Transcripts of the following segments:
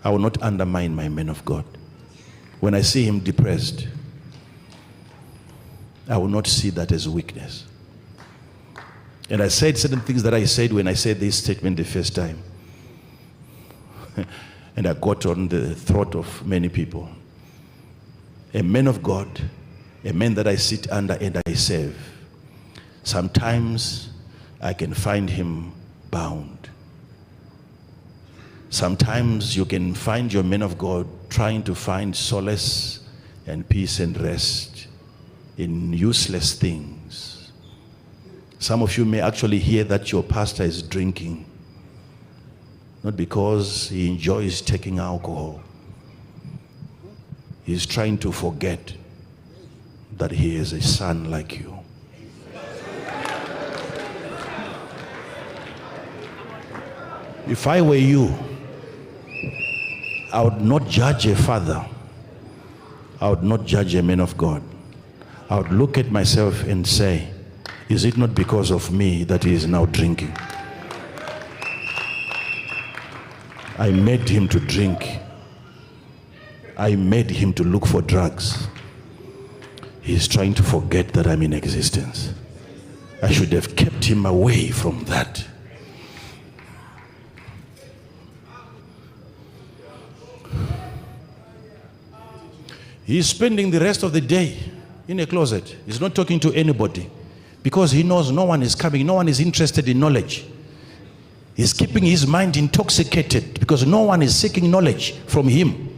I will not undermine my man of God. When I see him depressed, I will not see that as weakness. And I said certain things that I said when I said this statement the first time. And I got on the throat of many people. A man of God, a man that I sit under and I serve, sometimes I can find him bound. Sometimes you can find your man of God trying to find solace and peace and rest in useless things. Some of you may actually hear that your pastor is drinking, not because he enjoys taking alcohol. He's trying to forget that he is a son like you. If I were you, I would not judge a father. I would not judge a man of God. I would look at myself and say, is it not because of me that he is now drinking? I made him to drink. I made him to look for drugs. He's trying to forget that I'm in existence. I should have kept him away from that. He's spending the rest of the day in a closet. He's not talking to anybody because he knows no one is coming. No one is interested in knowledge. He's keeping his mind intoxicated because no one is seeking knowledge from him.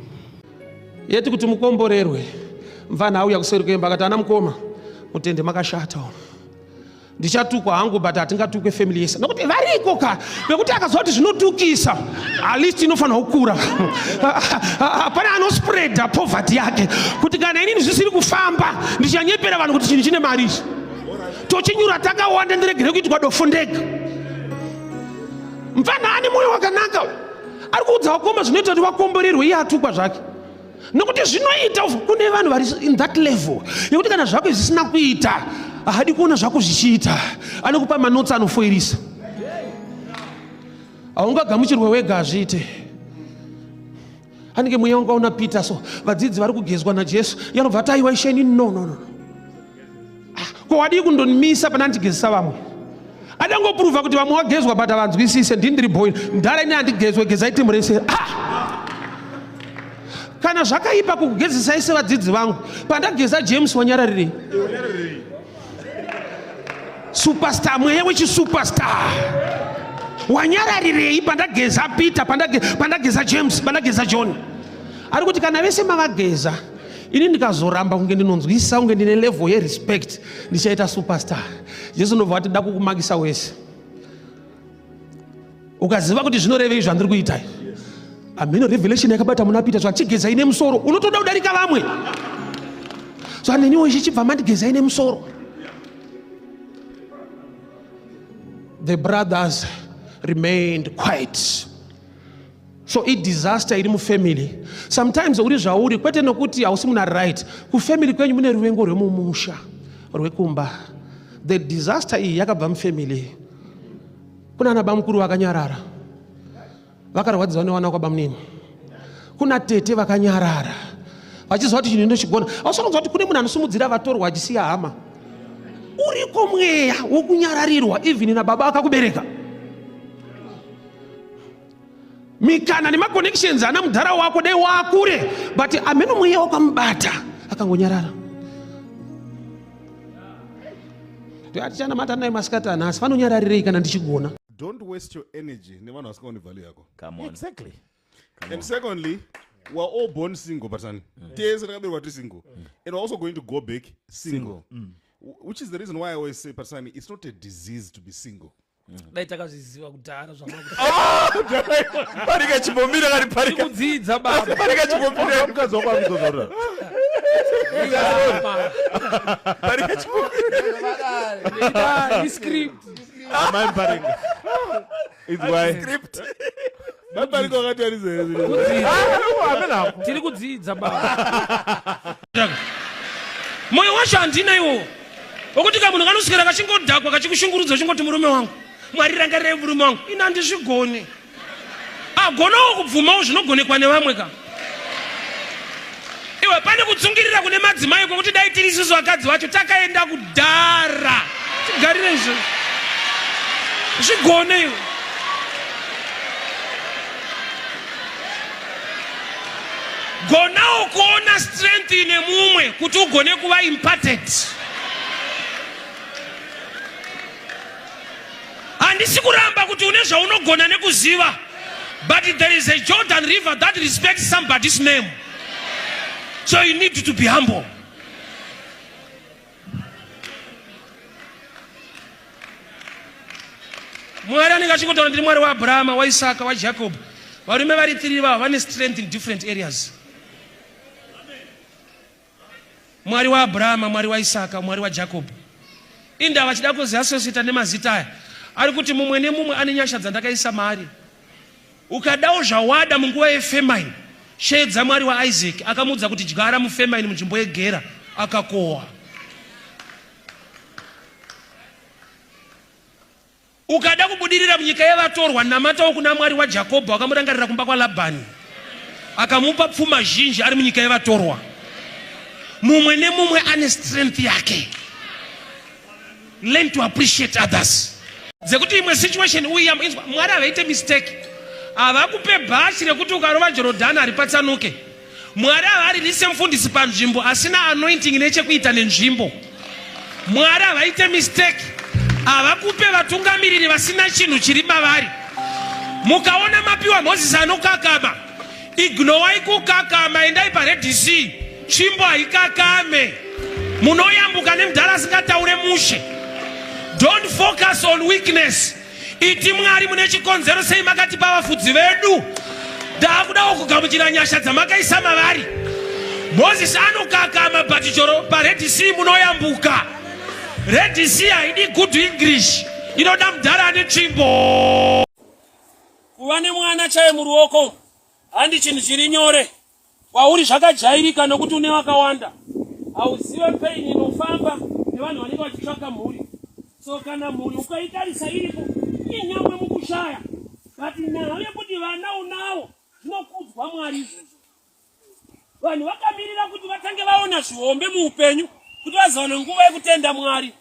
Yeti kuti mukomborerwe mvana auya kuseruke mbakati ana mukoma mutende makashata ndichatukwa hangu but atingatukwe family yese nokuti variko ka bekuti akazoti zvinotukisa at least inofanira kukura hapana anospreada poverty yake kuti kana inini zvisiri kufamba ndichanyepera vanhu kuti chinhu chine mari tochinyura takawanda ndiregere kuitwa dofo ndega mvana ane moyo wakanaka ari kuudza vakoma zvinoita kuti vakomborerwe iye atukwa zvake nokuti zvinoita kune vanhu vari in that level yekuti kana zvako zvisina kuita ahadi kuona zvako zvichiita anokupa manotsi anofoirisa haungagamuchirwe wega azviite anenge mweya wanga unapita so vadzidzi vari kugezwa najesu yanobva ati aiwa isheni no ko wadi kundonimisa pana ndigezisa vamwe adangopruvha kuti vamwe wagezwa but havanzwisise ndini ndiri boy ndara ine handigezwe gezai timu rese kana zvakaipa kukugezisa ise vadzidzi vangu pandageza James wanyararirei superstar mweya wechisuperstar wanyararirei pandageza Peter pandageza James pandageza John ari kuti kana vese mavageza ini ndikazoramba kunge ndinonzwisa kunge ndine level yerespect ndichaita superstar Jesu ndobva kuti ndakukumagisa wese ukaziva kuti zvinorevei zvandiri kuita ameno revelation yakabata muna Peter zvachigeza ine musoro unotoda kudarika vamwe so aneniwo ichichibva mandigeza ine musoro. The brothers remained quiet. So it disaster iri mufamily. Sometimes uri zvauri kwete nokuti hausi muna right. Kufamily kwenyu mune ruvengo rwemumusha rwekumba. The disaster iyi yakabva mufamily. Kuna ana bamukuru vakanyarara. Vakarwadziwa newana kwa bamunini. Kuna tete vakanyarara. Vachizwa kuti chinhu ndochigona. Hausanonzwa kuti kune munhu anosumudzira vatorwa achisiya hama. Uriko mweya wokunyararirwa even na baba akakubereka. Mikana ni connections ana mudhara wako dai wakure but ameno mweya wakamubata akangonyarara. Atichana mata naye masikatana asi vanonyararirei kana ndichigona. Don't waste your energy nevanhu vasikaoni value yako. Come on. Exactly. And secondly, we're all born single, but single. And we're also going to go back single. Which is the reason why I always say, Pasani, it's not a disease to be single. It's why. Moyo wacho handina iwo wokuti kamunhu kanosikira kachingodhakwa kachikushungurudza chingoti murume wangu Mwari rangarire murume wangu ina handizvigoni agonawo kubvumawo zvinogonekwa nevamwe ka. Iwe pane kutsungirira kune madzimai kwekuti dai tiri isusu vakadzi vacho takaenda kudhara. Tigarire izvo. Zvigone iwe. Gonawo kuona strength ine mumwe kuti ugone kuva imparted. Handisi kuramba kuti une zvaunogona nekuziva, but there is a Jordan River that respects somebody's name. So you need to be humble. Mwari anenge achingotona ndiri Mwari waAbrahama, waIsaka, waJacob. Varume vari 3 vava vane strength in different areas. Mwari waAbrahama, Mwari waIsaka, Mwari waJacob. Inda vachida kuziasosita nemazita aya. Ari kuti mumwe nemumwe ane nyasha dzandakaisa maari. Ukadawo zvawada munguva yefemine, shedza Mwari waIsaac akamudza kuti dyara mufemine munzvimbo yeGera, akakohwa. Ukada kubudirira munyika yevatorwa, namatawo kuna Mwari waJakobho akamurangarira kumba kwaLabhani, akamupa pfuma zhinji ari munyika yevatorwa. Mumwe nemumwe ane strength yake. Learn to appreciate others. Dzekuti imwe situation uya Mwari avaite mistake. Avakupe bhachi rekuti ukarova Jorodhani haripatsanuke. Mwari havaririse mufundisi panzvimbo asina anointing nechekuita nenzvimbo. Mwari havaite mistake. Avakupe vatungamiriri vasina chinhu chiri mavari. Mukaona mapiwa Moses anokakama, ignowai kukakama, endai paRed Sea. Tsvimbo haikakame. Munoyambuka nemudhara asingataure mushe. Don't focus on weakness. Iti Mwari mune chikonzero sei makatipa vafudzi vedu. Ndakudawo kugamuchira nyasha dzamakaisa mavari. Moses anokakama bhatichoro paRed Sea munoyambuka. Red Sea haidi good English. Inoda mudhara ane tsvimbo. Kuva nemwana chaiye muruoko handi chinhu chiri nyore. Kwauri zvakajairika nokuti une vakawanda. Hauzive pain inofamba nevanhu vanenge vachitsvaka mhuri. So kana mhuri ukaitarisa iripo inyangwe mukushaya, kati nyaya yekuti vana unawo zvinokudzwa Mwari izvozvo. Vanhu vakamirira kuti vatange vaona zvihombe muupenyu kuti vazaone nguva yekutenda Mwari.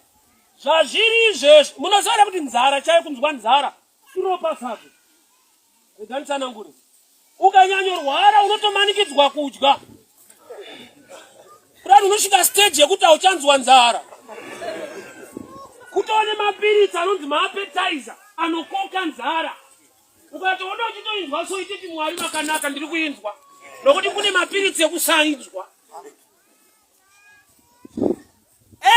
Zvazviri izvezvi munoziva kuti nzara chaiyo, kunzwa nzara iropa zvadzo. Reganitsanangure. Ukanyanyorwara unotomanikidzwa kudya. Kurani unosvika stage yekuti hauchanzwa nzara. Kutone mapiritsi anonzi maappetizer anokoka nzara. Ukatoona uchitoinzwa so ititi Mwari makanaka ndiri kuinzwa. Nokuti kune mapiritsi ekusainzwa.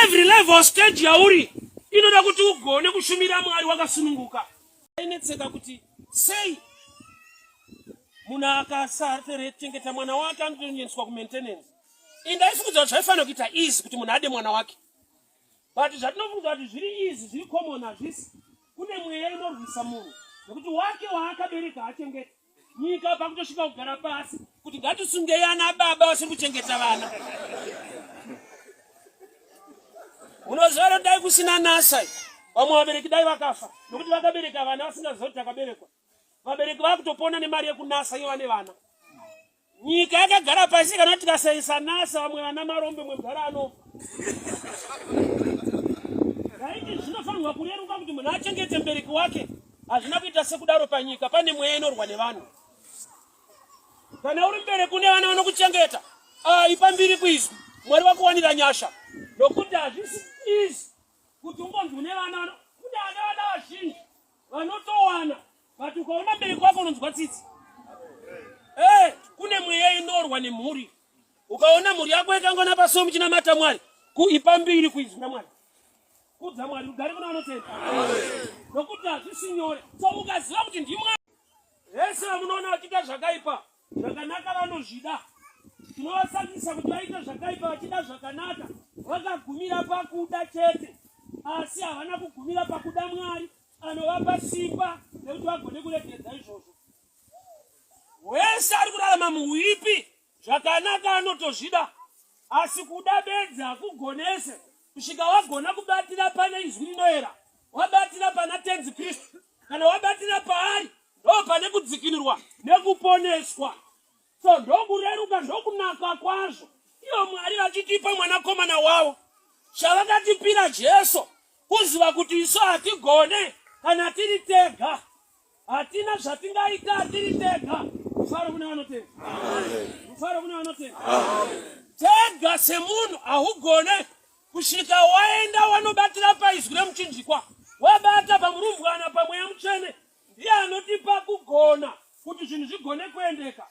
Every level stage yauri inoda kuti ugone kushumira Mwari wakasununguka. Inetseka kuti sei munhu akasachengeta mwana wake anotoendeswa kumaintenance. Indaifungudza kuti zvaifanira kuita easy kuti munhu ade mwana wake. But zvatinofunga kuti zviri easy, zviri common hazvisi. Kune mweya inorwisa munhu nokuti wake waakabereka achengeta. Nyika pakutosvika kugara pasi kuti ngatisungei ana baba vasiri kuchengeta vana. Unoziva kuti dai kusina NASA, vamwe vabereki dai vakafa nokuti vakabereka vana vasingazivi kuti vakaberekwa. Vabereki vakutopona nemari yekunasa iva nevana. Nyika yakagara pasi kana tikasaisa NASA vamwe vana marombe mwe mugara anofa. Raiti zvinofanirwa kureruka kuti munhu achengete mubereki wake. Hazvina kuita sekudaro panyika, pane mweya inorwa nevanhu. Kana uri mubereki une vana vanokuchengeta, ipambiri kuizwa Mwari vakuwanira nyasha. Nokuti hazvisi easy kuti ungonzi une vana, kuti ana vana vazhinji vanotowana, but ukaona mubereki wako unonzwa tsitsi. Kune mweya inorwa nemhuri. Ukaona mhuri yako yakangona paso muchinamata Mwari, ipambiri kuizwa Mwari. Kudza Mwari ugare kuna vanotenda. Nokuti hazvisi nyore. So ukaziva kuti ndimwari. Vese vamunoona vachiita zvakaipa, zvakanaka vanozvida. Tinovasakisa kuti vaita zvakaipa vachida zvakanaka, vakagumira pakuda chete, asi havana kugumira pakuda Mwari anovapa simba nekuti vagone kurekedza izvozvo. Wese ari kurarama muuipi zvakanaka anotozvida, asi kuda bedzi hakugonese. Kusvika wagona kubatira pane izwi rinoera, wabatira pana tenzi Kristu, kana wabatira paari ndopane kudzikinirwa nekuponeswa. So ndokureruka ndokunaka kwazvo iyo Mwari vachitipa mwanakomana wavo chavakatipira Jesu kuziva kuti isu hatigone kana tiri tega, hatina zvatingaita tiri tega. Mufaro kuna vanotenda, mufaro kuna vanotenda. Tega semunhu haugone kusvika waenda wanobatira paizwi remuchinjikwa, wabata pamurumbwana pamweya mutsvene, ndiye anotipa kugona kuti zvinhu zvigone kuendeka.